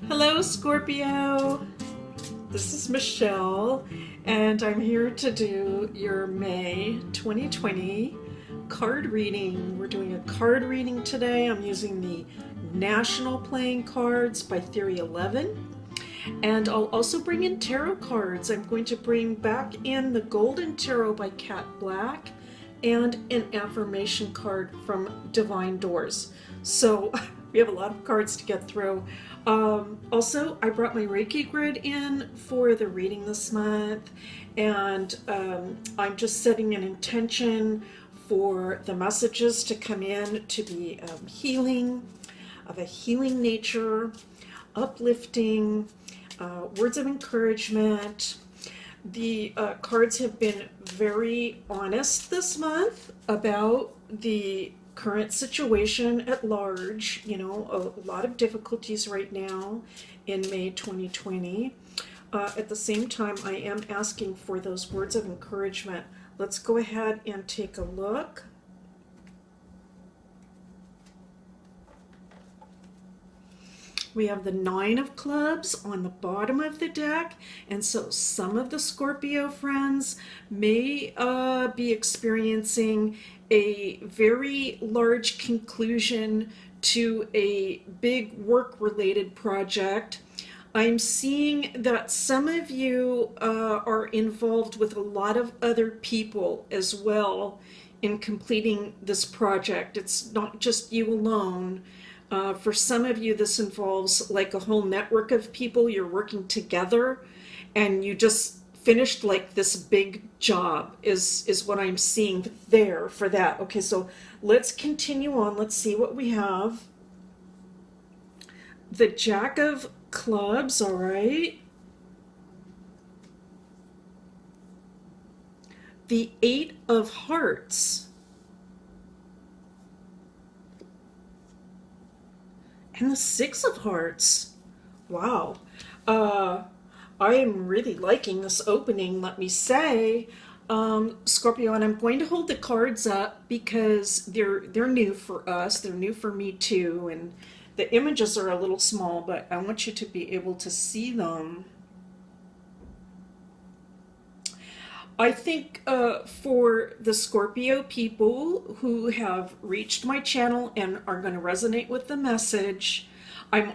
Hello, Scorpio. This is Michelle, and I'm here to do your May 2020 card reading. We're doing a card reading today. I'm using the National Playing Cards by Theory 11, and I'll also bring in tarot cards. I'm going to bring back in the Golden Tarot by Cat Black and an affirmation card from Divine Doors. So we have a lot of cards to get through. Also, I brought my Reiki grid in for the reading this month, and I'm just setting an intention for the messages to come in to be healing, of a healing nature, uplifting, words of encouragement. The cards have been very honest this month about the current situation at large. You know, a lot of difficulties right now in May 2020. At the same time, I am asking for those words of encouragement. Let's go ahead and take a look. We have the Nine of Clubs on the bottom of the deck, and so some of the Scorpio friends may be experiencing a very large conclusion to a big work-related project. I'm seeing that some of you are involved with a lot of other people as well in completing this project. It's not just you alone. For some of you, this involves like a whole network of people. You're working together and you just finished like this big job is what I'm seeing there for that. Okay, so let's continue on. Let's see what we have. The Jack of Clubs, all right. The Eight of Hearts. And the Six of Hearts. Wow. I am really liking this opening, let me say. Scorpio, and I'm going to hold the cards up because they're new for us. They're new for me too. And the images are a little small, but I want you to be able to see them. I think for the Scorpio people who have reached my channel and are going to resonate with the message, I'm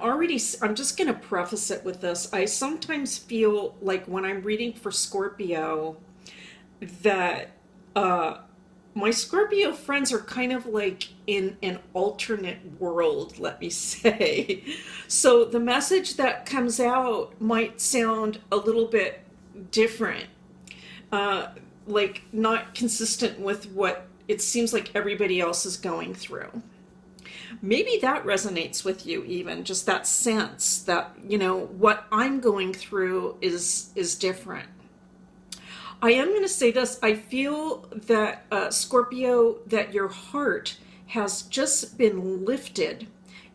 just going to preface it with this. I sometimes feel like when I'm reading for Scorpio that my Scorpio friends are kind of like in an alternate world, let me say. So the message that comes out might sound a little bit different. Like not consistent with what it seems like everybody else is going through. Maybe that resonates with you, even just that sense that, you know, what I'm going through is different. I am going to say this. I feel that, Scorpio, that your heart has just been lifted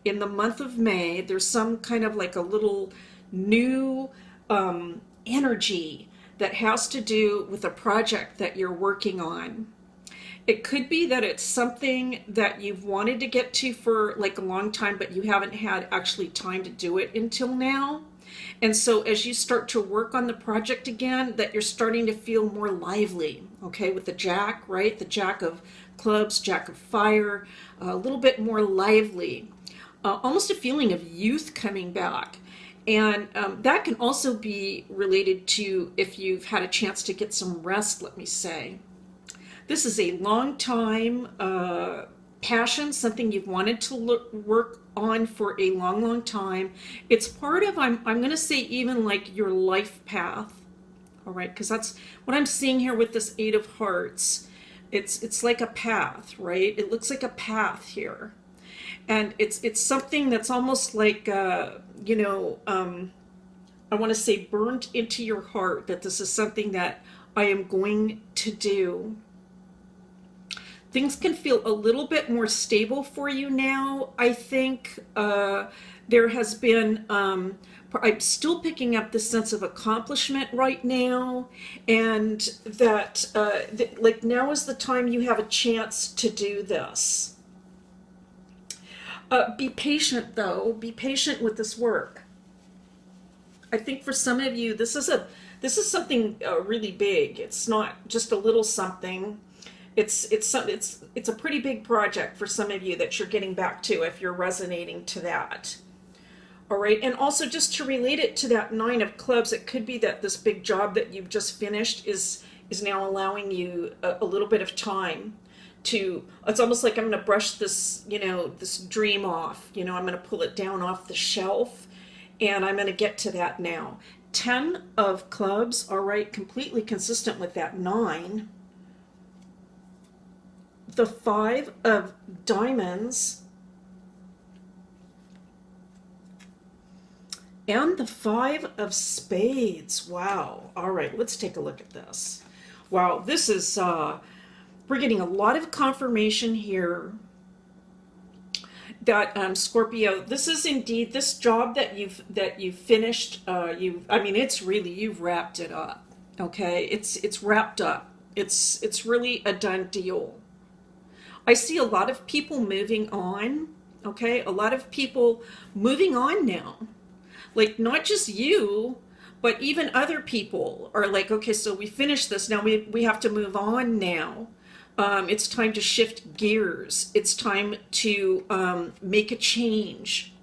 in the month of May. There's some kind of like a little new energy that has to do with a project that you're working on. It could be that it's something that you've wanted to get to for like a long time, but you haven't had actually time to do it until now. And so as you start to work on the project again, that you're starting to feel more lively, okay, with the Jack, right? The Jack of Clubs, Jack of Fire, a little bit more lively, almost a feeling of youth coming back. And that can also be related to if you've had a chance to get some rest, let me say. This is a long time passion, something you've wanted to work on for a long, long time. It's part of, I'm going to say even like your life path, all right? Because that's what I'm seeing here with this Eight of Hearts. It's like a path, right? It looks like a path here. And it's something that's almost like, you know, I want to say burnt into your heart, that this is something that I am going to do. Things can feel a little bit more stable for you now. I think there has been, I'm still picking up this sense of accomplishment right now, and that like now is the time you have a chance to do this. Be patient, though. Be patient with this work. I think for some of you, this is something really big. It's not just a little something. It's a pretty big project for some of you that you're getting back to if you're resonating to that. All right, and also just to relate it to that nine of clubs, it could be that this big job that you've just finished is now allowing you a little bit of time to. It's almost like I'm going to brush this, this dream off. I'm going to pull it down off the shelf, and I'm going to get to that now. 10 of clubs, all right, completely consistent with that nine. The 5 of diamonds and the 5 of spades. Wow. All right, let's take a look at this. Wow, this is, we're getting a lot of confirmation here that Scorpio, this is indeed this job that you've finished. You've wrapped it up. Okay, it's wrapped up. It's really a done deal. I see a lot of people moving on. Okay, a lot of people moving on now. Like not just you, but even other people are like, okay, so we finished this. Now we have to move on now. It's time to shift gears. It's time to make a change.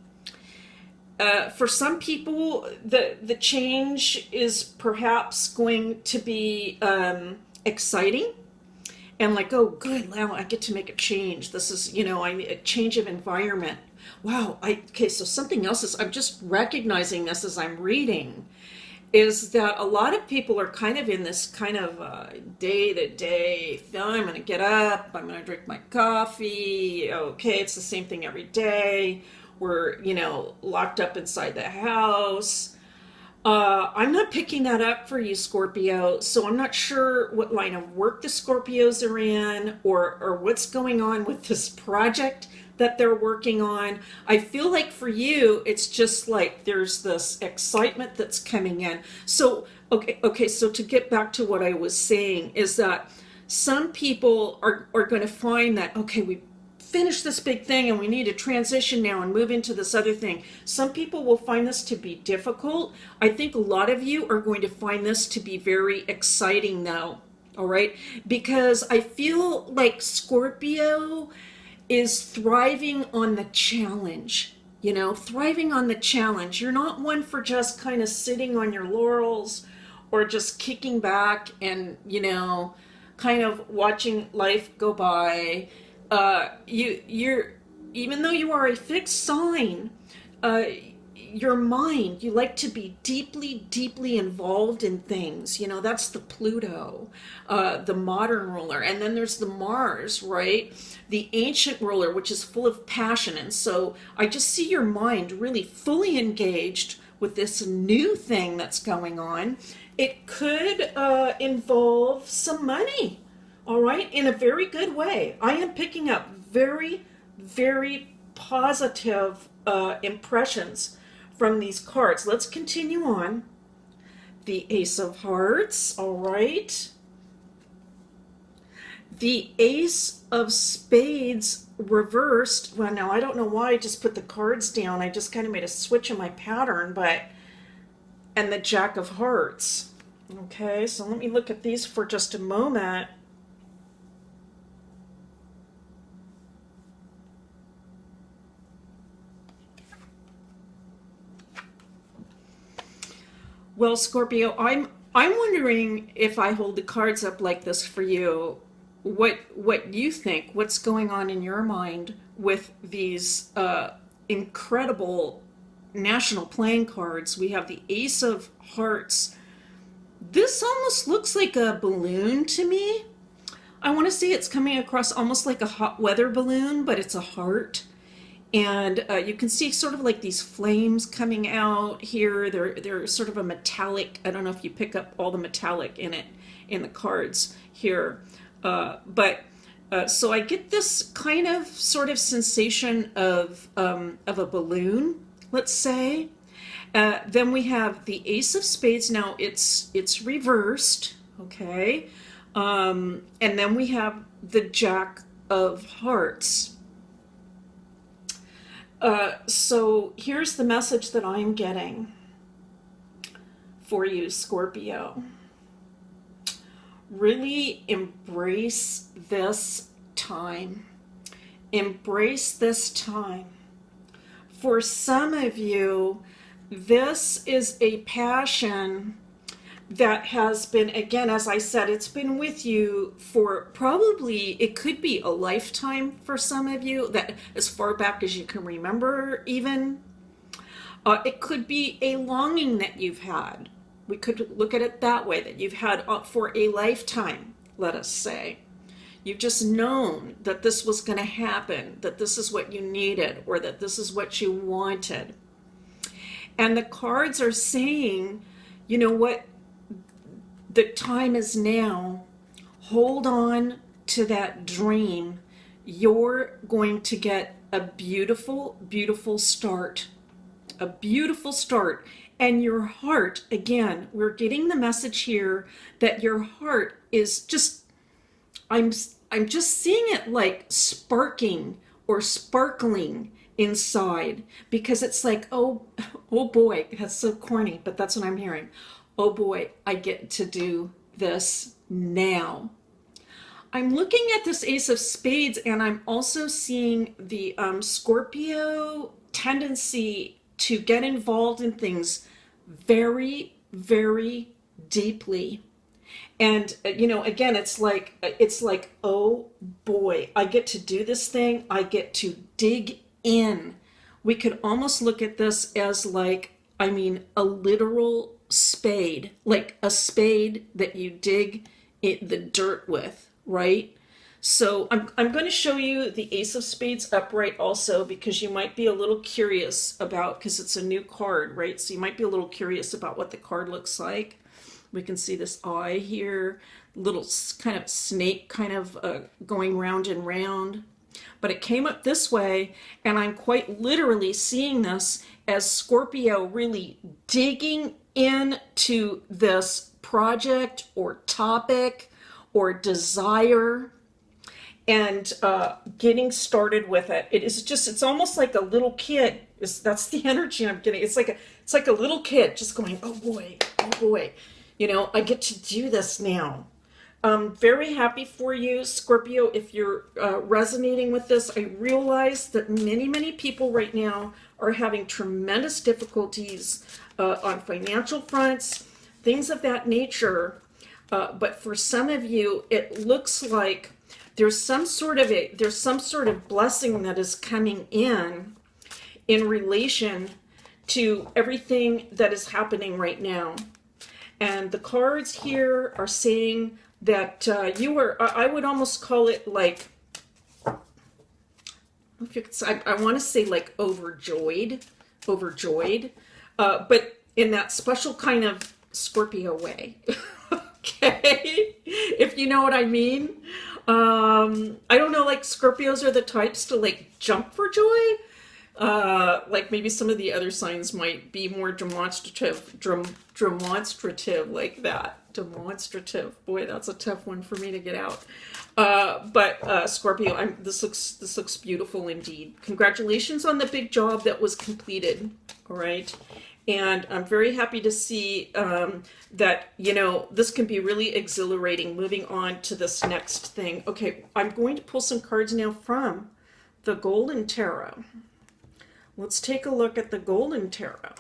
For some people, the change is perhaps going to be exciting and like, oh, good, now I get to make a change. This is, a change of environment. Wow. Okay, so something else is, I'm just recognizing this as I'm reading, is that a lot of people are kind of in this kind of day-to-day, I'm going to get up, I'm going to drink my coffee, okay, it's the same thing every day, we're, locked up inside the house. I'm not picking that up for you, Scorpio, so I'm not sure what line of work the Scorpios are in or what's going on with this project that they're working on. I feel like for you, it's just like there's this excitement that's coming in. So, okay, so to get back to what I was saying is that some people are going to find that, okay, we finished this big thing and we need to transition now and move into this other thing. Some people will find this to be difficult. I think a lot of you are going to find this to be very exciting though, all right? Because I feel like Scorpio is thriving on the challenge, thriving on the challenge. You're not one for just kind of sitting on your laurels or just kicking back and, kind of watching life go by. You're, even though you are a fixed sign, your mind, you like to be deeply, deeply involved in things. That's the Pluto, the modern ruler. And then there's the Mars, right? The ancient ruler, which is full of passion. And so I just see your mind really fully engaged with this new thing that's going on. It could involve some money, all right, in a very good way. I am picking up very, very positive impressions from these cards. Let's continue on. The Ace of Hearts, all right. The Ace of Spades reversed. Well, now I don't know why I just put the cards down. I just kind of made a switch in my pattern, and the Jack of Hearts. Okay, so let me look at these for just a moment. Well, Scorpio, I'm wondering if I hold the cards up like this for you, what you think, what's going on in your mind with these incredible national playing cards. We have the Ace of Hearts. This almost looks like a balloon to me. I want to say it's coming across almost like a hot weather balloon, but it's a heart. And you can see sort of like these flames coming out here. They're sort of a metallic. I don't know if you pick up all the metallic in it in the cards here, so I get this kind of sort of sensation of a balloon, let's say. Then we have the Ace of Spades. Now it's reversed, okay, and then we have the Jack of Hearts. So here's the message that I'm getting. for you, Scorpio. Really embrace this time. Embrace this time. For some of you, this is a passion that has been, again, as I said, it's been with you for probably, it could be a lifetime for some of you, that as far back as you can remember even. It could be a longing that you've had. We could look at it that way, that you've had for a lifetime, let us say. You've just known that this was going to happen, that this is what you needed, or that this is what you wanted. And the cards are saying, you know what, the time is now. Hold on to that dream. You're going to get a beautiful, beautiful start. A beautiful start. And your heart, again, we're getting the message here that your heart is just, I'm just seeing it like sparking or sparkling inside, because it's like, oh boy, that's so corny, but that's what I'm hearing. Oh boy, I get to do this now. I'm looking at this Ace of Spades, and I'm also seeing the Scorpio tendency to get involved in things very, very deeply. And, you know, again, it's like, oh boy, I get to do this thing. I get to dig in. We could almost look at this as like, I mean, a literal spade, like a spade that you dig the dirt with, right? So I'm going to show you the Ace of Spades upright also, because you might be a little curious about, because it's a new card, right? So you might be a little curious about what the card looks like. We can see this eye here, little kind of snake kind of going round and round. But it came up this way, and I'm quite literally seeing this as Scorpio really digging into this project or topic or desire, and getting started with it. It is just, it's almost like a little kid. That's the energy I'm getting. It's like a little kid just going, oh boy, you know, I get to do this now. Very happy for you, Scorpio, if you're resonating with this. I realize that many people right now are having tremendous difficulties on financial fronts, things of that nature. But for some of you, it looks like there's some sort of blessing that is coming in relation to everything that is happening right now. And the cards here are saying that you are, I would almost call it like, I want to say like overjoyed, but in that special kind of Scorpio way. Okay, if you know what I mean. I don't know, like Scorpios are the types to like jump for joy. Like maybe some of the other signs might be more demonstrative like that. Demonstrative. Boy, that's a tough one for me to get out. But Scorpio, this looks beautiful indeed. Congratulations on the big job that was completed. All right. And I'm very happy to see that, you know, this can be really exhilarating moving on to this next thing. Okay, I'm going to pull some cards now from the Golden Tarot. Let's take a look at the Golden Tarot.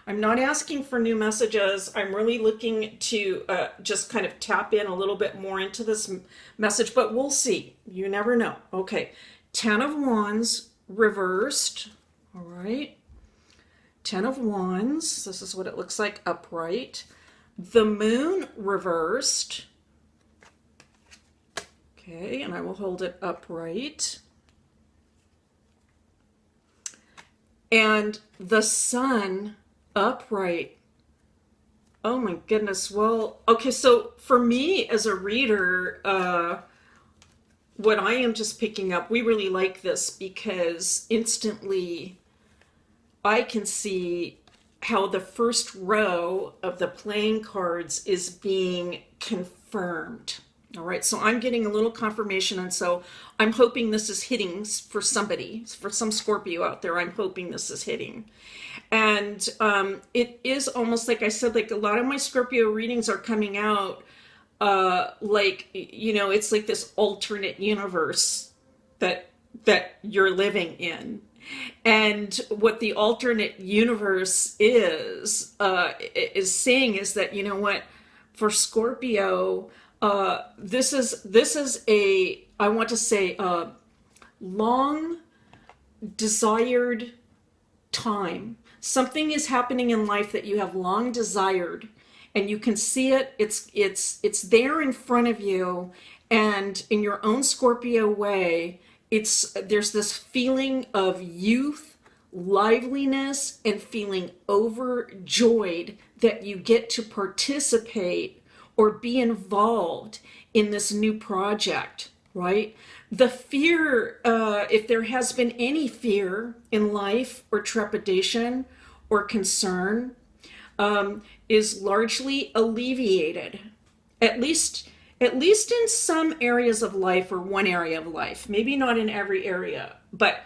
I'm not asking for new messages. I'm really looking to just kind of tap in a little bit more into this message, but we'll see. You never know. Okay, Ten of Wands reversed. All right. Ten of Wands. This is what it looks like upright. The Moon reversed. Okay, and I will hold it upright. And the Sun upright. Oh my goodness. Well, okay, so for me as a reader, what I am just picking up, we really like this because instantly I can see how the first row of the playing cards is being confirmed. All right, so I'm getting a little confirmation, and so I'm hoping this is hitting for somebody, for some Scorpio out there. I'm hoping this is hitting. And it is almost like I said, like a lot of my Scorpio readings are coming out like, it's like this alternate universe that you're living in. And what the alternate universe is saying is that, you know what, for Scorpio, this is a, I want to say, a long desired time. Something is happening in life that you have long desired, and you can see it. It's there in front of you, and in your own Scorpio way, there's this feeling of youth, liveliness, and feeling overjoyed that you get to participate or be involved in this new project, right? The fear, if there has been any fear in life or trepidation or concern, is largely alleviated, at least in some areas of life or one area of life. Maybe not in every area, but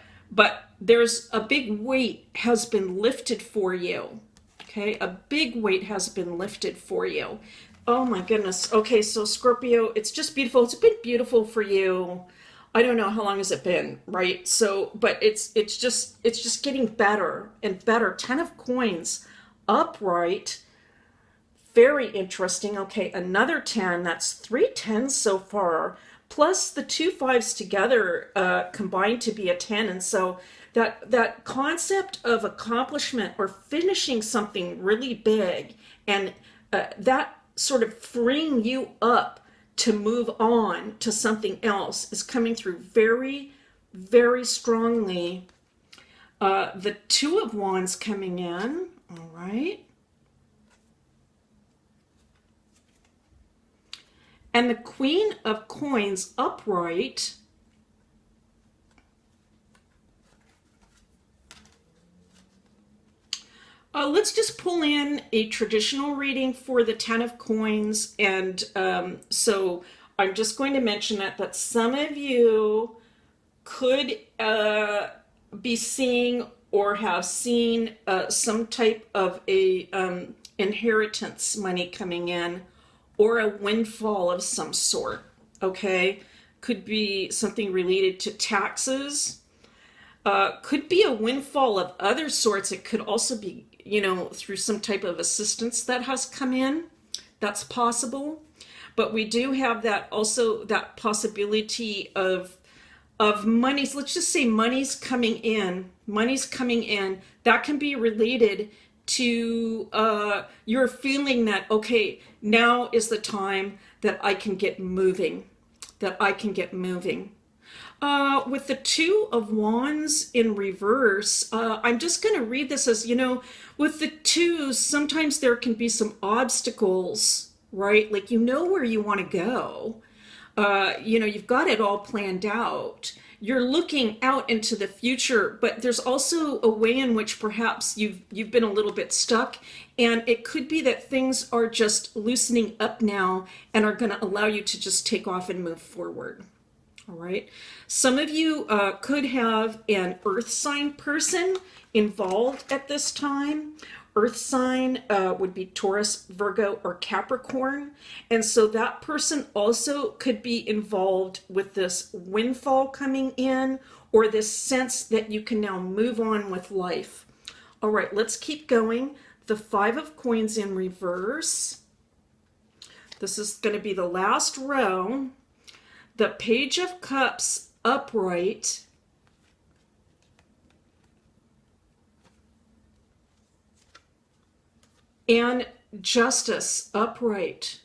there's a big weight has been lifted for you. Okay, a big weight has been lifted for you. Oh my goodness. Okay, so Scorpio, it's just beautiful. It's been beautiful for you. I don't know how long has it been, right? So, but it's just getting better and better. 10 of coins upright. Very interesting. Okay, another 10. That's 3 10s so far. Plus the 2 5s together combined to be a 10. And so that concept of accomplishment or finishing something really big, and that sort of freeing you up to move on to something else is coming through very, very strongly. The 2 of Wands coming in. All right. And the Queen of Coins upright. Let's just pull in a traditional reading for the 10 of Coins. And so I'm just going to mention that some of you could be seeing or have seen some type of a inheritance money coming in, or a windfall of some sort. Okay, could be something related to taxes. Could be a windfall of other sorts. It could also be, through some type of assistance that has come in. That's possible. But we do have that possibility of monies. Let's just say money's coming in. That can be related to your feeling that, okay, now is the time that I can get moving. With the 2 of Wands in reverse, I'm just going to read this as, with the 2s, sometimes there can be some obstacles, right? Like, where you want to go. You've got it all planned out. You're looking out into the future, but there's also a way in which perhaps you've been a little bit stuck, and it could be that things are just loosening up now and are going to allow you to just take off and move forward. All right. Some of you could have an earth sign person involved at this time. Earth sign would be Taurus, Virgo, or Capricorn. And so that person also could be involved with this windfall coming in, or this sense that you can now move on with life. All right, let's keep going. The 5 of Coins in reverse. This is going to be the last row. The Page of Cups upright. And Justice upright.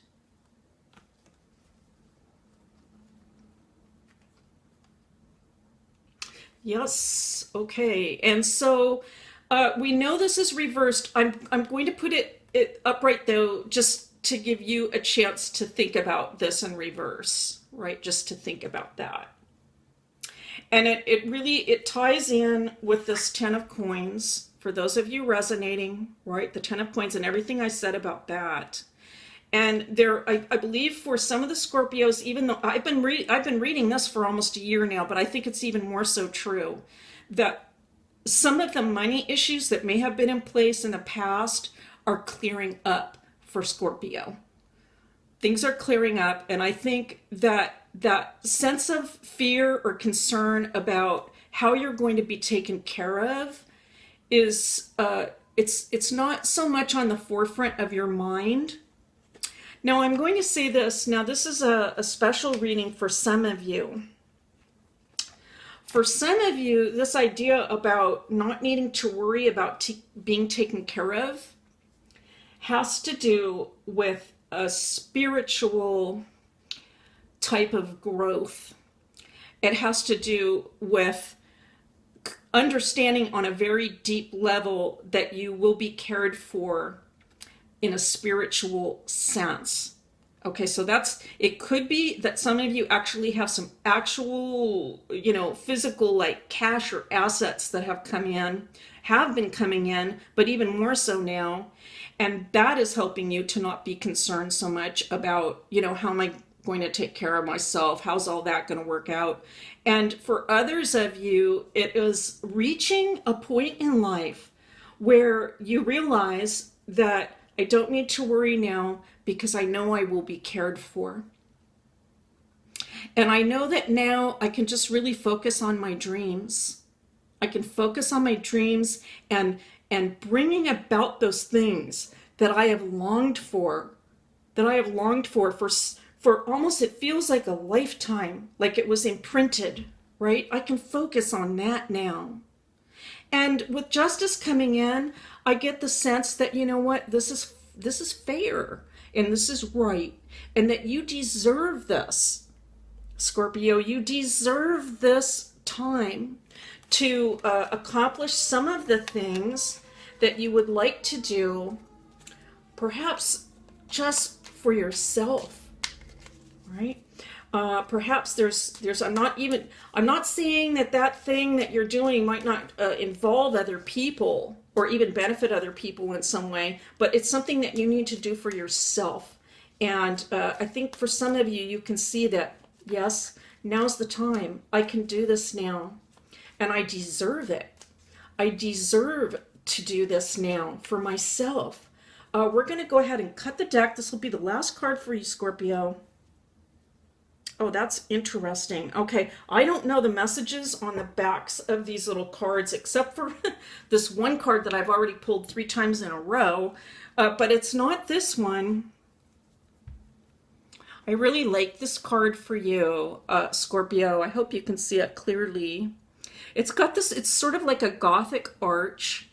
Yes, okay. And so we know this is reversed. I'm going to put it upright though, just to give you a chance to think about this in reverse, right? Just to think about that. And it really ties in with this 10 of Coins. For those of you resonating, right? The 10 of Coins and everything I said about that. And I believe for some of the Scorpios, even though I've been reading this for almost a year now, but I think it's even more so true that some of the money issues that may have been in place in the past are clearing up for Scorpio. Things are clearing up, and I think that that sense of fear or concern about how you're going to be taken care of is it's not so much on the forefront of your mind. Now I'm going to say this. Now this is a special reading for some of you. For some of you, this idea about not needing to worry about being taken care of has to do with a spiritual type of growth. It has to do with understanding on a very deep level that you will be cared for in a spiritual sense. Okay, so it could be that some of you actually have some actual, physical like cash or assets that have been coming in, but even more so now. And that is helping you to not be concerned so much about, how am I going to take care of myself? How's all that going to work out? And for others of you, it is reaching a point in life where you realize that I don't need to worry now because I know I will be cared for. And I know that now I can just really focus on my dreams. I can focus on my dreams and bringing about those things that I have longed for, for almost, it feels like a lifetime, like it was imprinted, right? I can focus on that now. And with justice coming in, I get the sense that, you know what, this is fair and this is right, and that you deserve this, Scorpio. You deserve this time to accomplish some of the things that you would like to do, perhaps just for yourself, right? Perhaps I'm not saying that thing that you're doing might not involve other people or even benefit other people in some way, but it's something that you need to do for yourself. And I think for some of you, you can see that, yes, now's the time. I can do this now, and I deserve it. I deserve to do this now for myself. We're going to go ahead and cut the deck. This will be the last card for you, Scorpio. Oh, that's interesting. Okay, I don't know the messages on the backs of these little cards except for this one card that I've already pulled 3 times in a row, but it's not this one. I really like this card for you, Scorpio. I hope you can see it clearly. It's got this, it's sort of like a Gothic arch,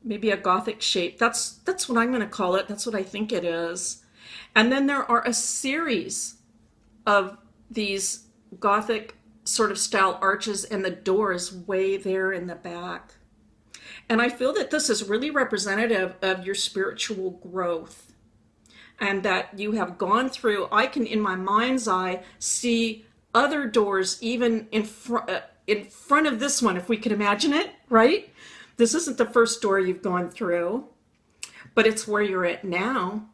maybe a Gothic shape. That's what I'm going to call it. That's what I think it is. And then there are a series of these Gothic sort of style arches, and the door is way there in the back. And I feel that this is really representative of your spiritual growth, and that you have gone through, I can in my mind's eye see other doors even in front of this one, if we could imagine it, right? This isn't the first door you've gone through, but it's where you're at now,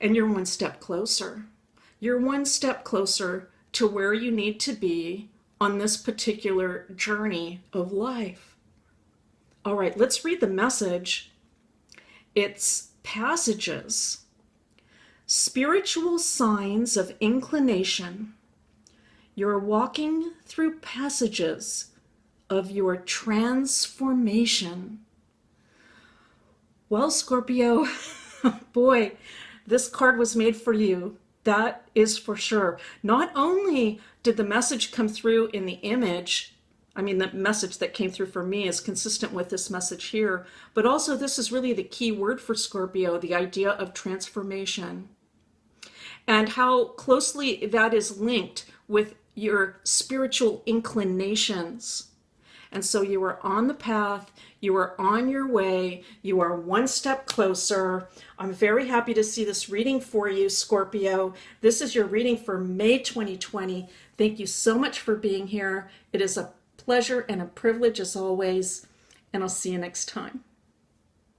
and you're one step closer. You're one step closer to where you need to be on this particular journey of life. All right, let's read the message. It's passages. Spiritual signs of inclination. You're walking through passages of your transformation. Well, Scorpio, boy, this card was made for you. That is for sure. Not only did the message come through in the image, I mean, the message that came through for me is consistent with this message here, but also this is really the key word for Scorpio, the idea of transformation, and how closely that is linked with your spiritual inclinations. And so you are on the path, you are on your way, you are one step closer. I'm very happy to see this reading for you, Scorpio. This is your reading for May 2020. Thank you so much for being here. It is a pleasure and a privilege as always, and I'll see you next time.